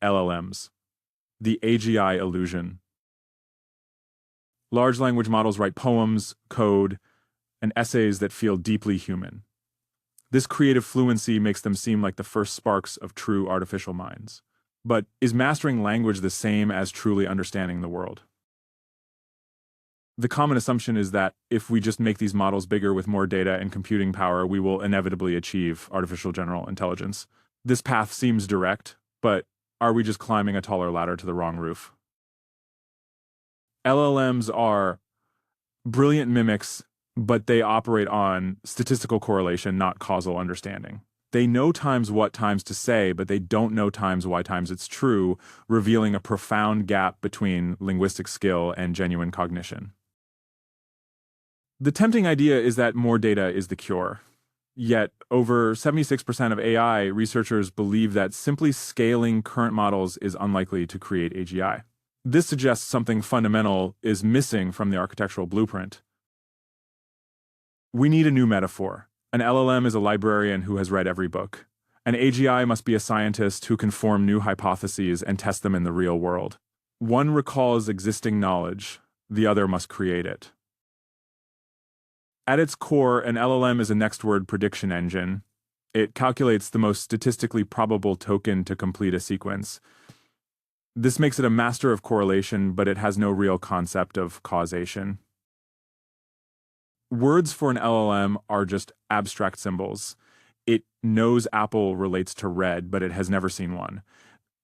LLMs, the AGI illusion. Large language models write poems, code, and essays that feel deeply human. This creative fluency makes them seem like the first sparks of true artificial minds. But is mastering language the same as truly understanding the world? The common assumption is that if we just make these models bigger with more data and computing power, we will inevitably achieve artificial general intelligence. This path seems direct, but are we just climbing a taller ladder to the wrong roof? LLMs are brilliant mimics, but they operate on statistical correlation, not causal understanding. They know times what times to say, but they don't know times why times it's true, revealing a profound gap between linguistic skill and genuine cognition. The tempting idea is that more data is the cure. Yet, over 76% of AI researchers believe that simply scaling current models is unlikely to create AGI. This suggests something fundamental is missing from the architectural blueprint. We need a new metaphor. An LLM is a librarian who has read every book. An AGI must be a scientist who can form new hypotheses and test them in the real world. One recalls existing knowledge, the other must create it. At its core, an LLM is a next-word prediction engine. It calculates the most statistically probable token to complete a sequence. This makes it a master of correlation, but it has no real concept of causation. Words for an LLM are just abstract symbols. It knows apple relates to red, but it has never seen one.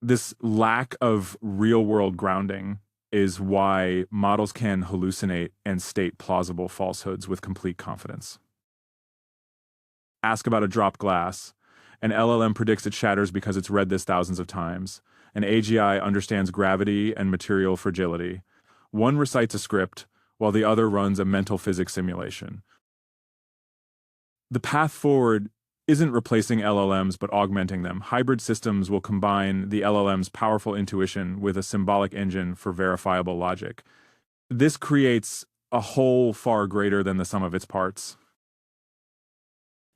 This lack of real-world grounding is why models can hallucinate and state plausible falsehoods with complete confidence. Ask about a dropped glass. An LLM predicts it shatters because it's read this thousands of times. An AGI understands gravity and material fragility. One recites a script, while the other runs a mental physics simulation. The path forward isn't replacing LLMs but augmenting them. Hybrid systems will combine the LLM's powerful intuition with a symbolic engine for verifiable logic. This creates a whole far greater than the sum of its parts.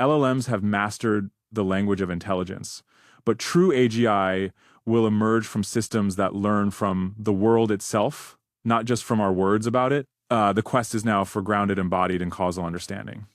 LLMs have mastered the language of intelligence, but true AGI will emerge from systems that learn from the world itself, not just from our words about it. The quest is now for grounded, embodied, and causal understanding.